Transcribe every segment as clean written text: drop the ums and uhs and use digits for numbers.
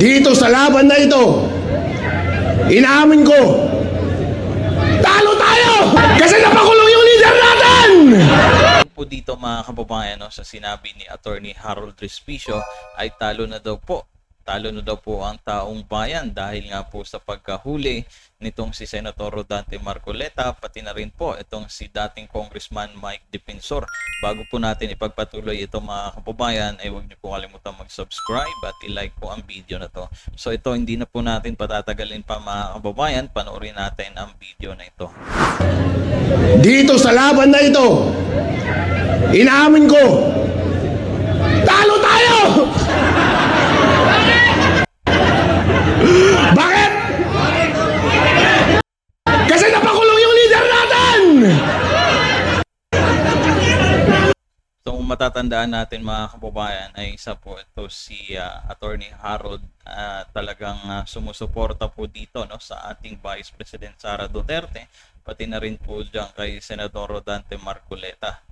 Dito sa laban na ito, inaamin ko, talo tayo! Kasi napakulong yung leader natin! Po dito mga kababayan, no, sa sinabi ni Attorney Harold Respicio ay talo na daw po ang taong bayan dahil nga po sa pagkahuli nitong si Senator Rodante Marcoleta, pati na rin po itong si dating Congressman Mike Defensor. Bago po natin ipagpatuloy ito mga kababayan, ay huwag niyo po kalimutan mag-subscribe at i-like po ang video na to. So ito, hindi na po natin patatagalin pa mga kababayan, panoorin natin ang video na ito. Dito sa laban na ito, inaamin ko, talo tayo! Bakit? Kasi napakulong yung leader natin! So kung matatandaan natin mga kababayan ay isa po ito si Attorney Harold, talagang sumusuporta po dito, no, sa ating Vice President Sara Duterte, pati na rin po dyan kay Senador Rodante Marcoleta.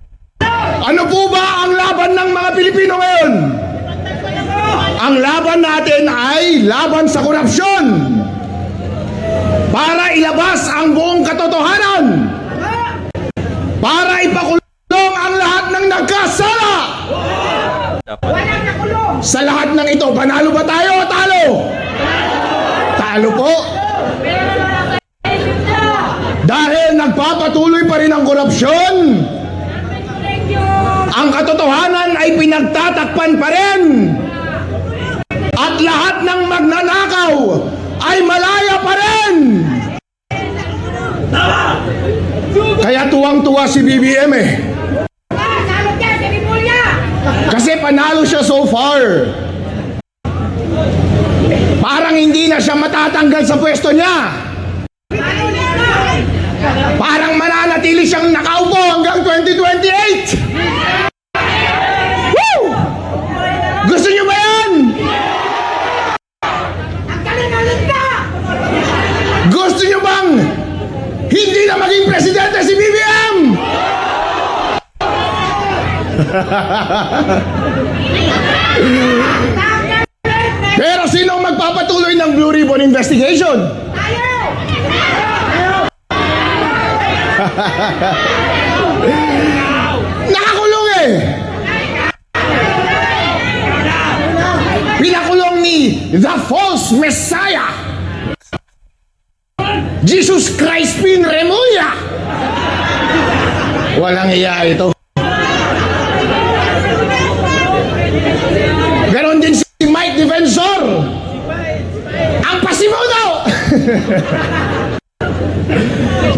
Ano po ba ang laban ng mga Pilipino ngayon? Ang laban natin ay laban sa korupsyon para ilabas ang buong katotohanan, para ipakulong ang lahat ng nagkasala. Sa lahat ng ito, panalo ba tayo o talo? Talo po. Dahil nagpapatuloy pa rin ang korupsyon, ang katotohanan ay pinagtatakpan pa rin. At lahat ng magnanakaw ay malaya pa rin. Kaya tuwang-tuwa si BBM eh. Kasi panalo siya so far. Parang hindi na siya matatanggal sa pwesto niya. Parang mananatili siyang nakaupo hanggang 2028. Woo! Gusto niyo ba yan? Gusto niyo bang hindi na maging presidente si BBM? Pero sino magpapatuloy ng Blue Ribbon investigation? Nakakulong eh. Pinakulong ni the false Messiah, Jesus Crispin Remulla. Walang iya ito. Ganon din si Mike Defensor, ang pasimuno.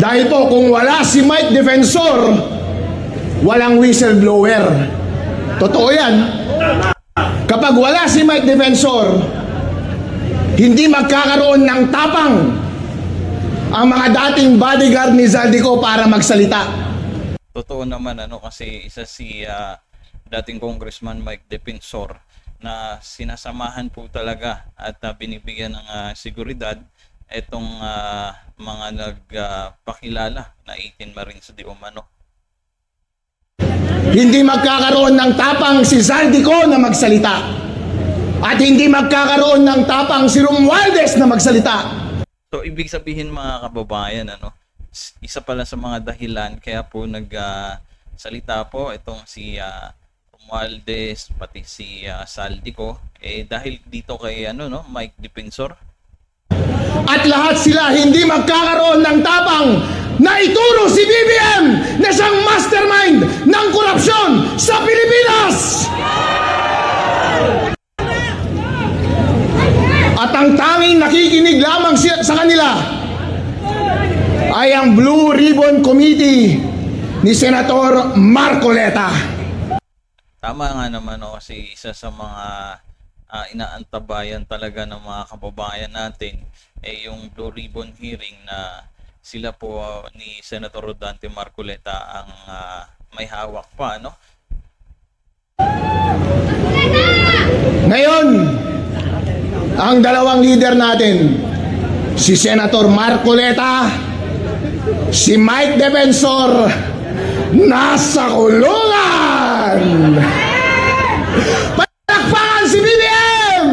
Dahil po kung wala si Mike Defensor, walang whistleblower. Totoo yan. Kapag wala si Mike Defensor, hindi magkakaroon ng tapang ang mga dating bodyguard ni Zaldico para magsalita. Totoo naman kasi isa si dating Congressman Mike Defensor na sinasamahan po talaga at binibigyan ng seguridad itong mga nagpakilala na 18 Marines di umano. Hindi magkakaroon ng tapang si Zaldico na magsalita. At hindi magkakaroon ng tapang si Romualdez na magsalita. So ibig sabihin mga kababayan, isa pala sa mga dahilan kaya po nagsalita po itong si Romualdez pati si Zaldico dahil dito kay Mike Defensor. At lahat sila hindi magkakaroon ng tapang na ituro si BBM na siyang mastermind ng korupsyon sa Pilipinas. At ang tanging nakikinig lamang sa kanila ay ang Blue Ribbon Committee ni Senator Marcoleta. Tama nga naman kasi isa sa mga inaantabayan talaga ng mga kababayan natin yung Blue Ribbon hearing na sila po ni Senator Rodante Marcoleta ang may hawak pa, Ngayon, ang dalawang leader natin, si Senator Marcoleta, si Mike Defensor, nasa kulungan! Palakpakan si BBM!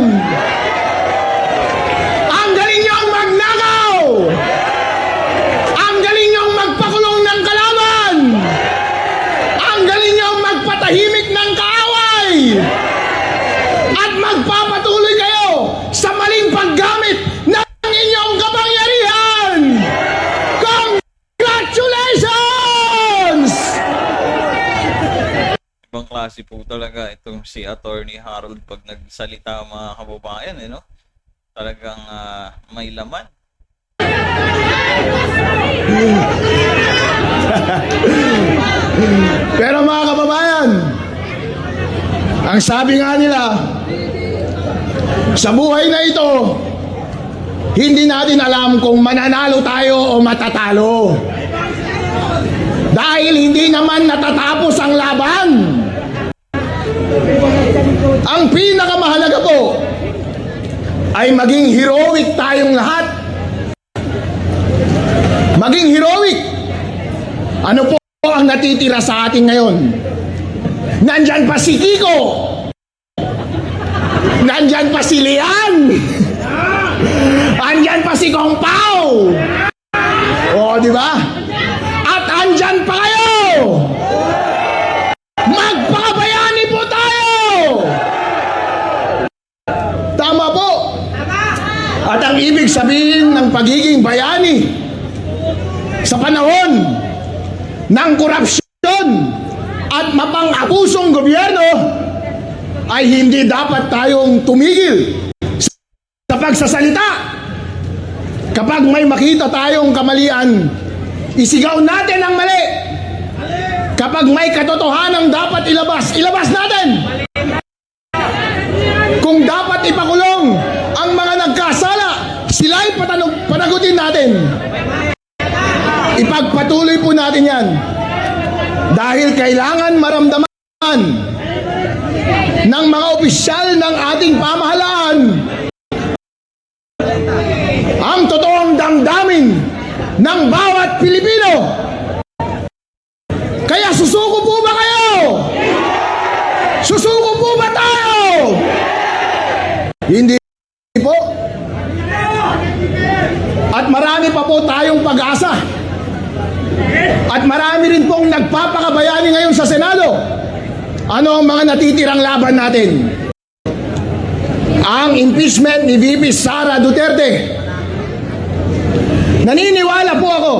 klase po talaga itong si Attorney Harold pag nagsalita, mga kababayan, no? Talagang may laman. Pero mga kababayan, ang sabi nga nila, sa buhay na ito, hindi natin alam kung mananalo tayo o matatalo. Dahil hindi naman natatapos ang laban. Ang pinakamahalaga po ay maging heroic tayong lahat. Maging heroic. Ano po ang natitira sa atin ngayon? Nandyan pa si Kiko. Nandyan pa si Lian. Andyan pa si Kong Pao. O, di ba? At andyan pa kayo. Magpakabayani po tayo. Tama po. At ang ibig sabihin ng pagiging bayani sa panahon ng korupsyon at mapang-abusong gobyerno ay hindi dapat tayong tumigil sa pagsasalita. Kapag may makita tayong kamalian, isigaw natin ang mali. Kapag may katotohanan dapat ilabas, ilabas natin. Kung dapat ipakulong ang mga nagkasala, sila'y panagutin natin. Ipagpatuloy po natin yan. Dahil kailangan maramdaman ng mga opisyal ng ating pamahalaan ang totoong damdamin ng bawat Pilipino. Kaya susuko po ba kayo? Susuko po ba tayo? Hindi po. At marami pa po tayong pag-asa. At marami rin pong nagpapakabayani ngayon sa Senado. Ano ang mga natitirang laban natin? Ang impeachment ni VP Sara Duterte. Naniniwala po ako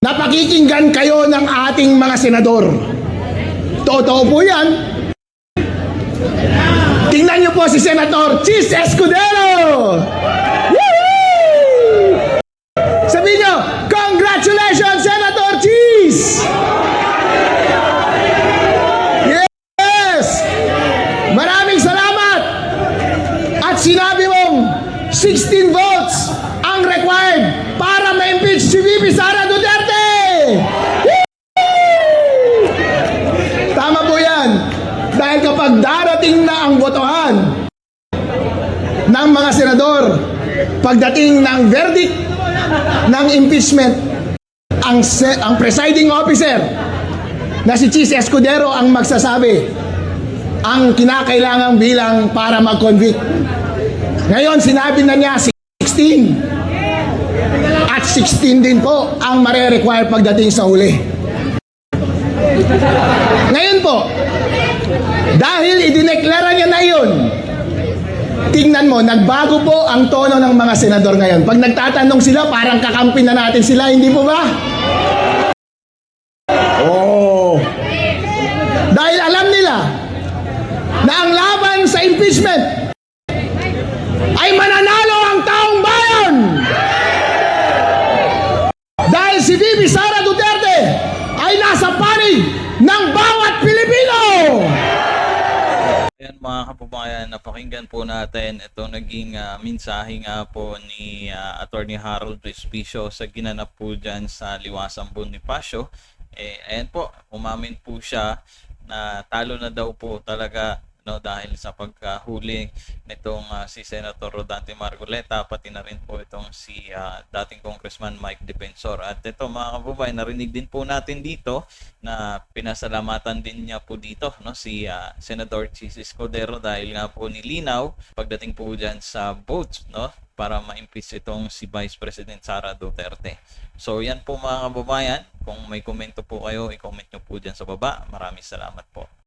na pakikinggan kayo ng ating mga senador. Totoo po yan. Tingnan niyo po si Senator Chis Escudero. Woo! Sabihin niyo, congratulations, Senator Chis! Yes! Maraming salamat! At sinabi mong 16 votes ang required para ma-impeach si VP Sara Duterte! Tama po yan. Dahil kapag darating na ang botohan ng mga senador, pagdating ng verdict ng impeachment, ang presiding officer na si Chis Escudero ang magsasabi ang kinakailangang bilang para mag-convict. Ngayon, sinabi na niya 16. At 16 din po ang mare-require pagdating sa huli. Ngayon po, dahil idineklara niya na yun, tingnan mo, nagbago po ang tono ng mga senador ngayon. Pag nagtatanong sila, parang kakampi na natin sila, hindi po ba? Oh. Dahil alam nila na ang laban sa impeachment ay mananalo ang taong bayan. Dahil si VP Sara Duterte ay nasa panig ng bawat Pilipino. Ayan mga kababayan, napakinggan po natin itong naging mensahe nga po ni Attorney Harold Respicio sa ginanap po dyan sa Liwasang Bonifacio. Ayan po, umamin po siya na talo na daw po talaga, no, dahil sa pagkahuli nitong si Senator Rodante Marcoleta, pati na rin po itong si dating Congressman Mike Defensor. At ito mga kababayan, narinig din po natin dito na pinasalamatan din niya po dito, no, si Senator Chis Escudero dahil nga po nilinaw pagdating po dyan sa votes, no, para ma-impeach itong si Vice President Sara Duterte. So yan po mga kababayan, kung may komento po kayo, i-comment nyo po dyan sa baba. Maraming salamat po.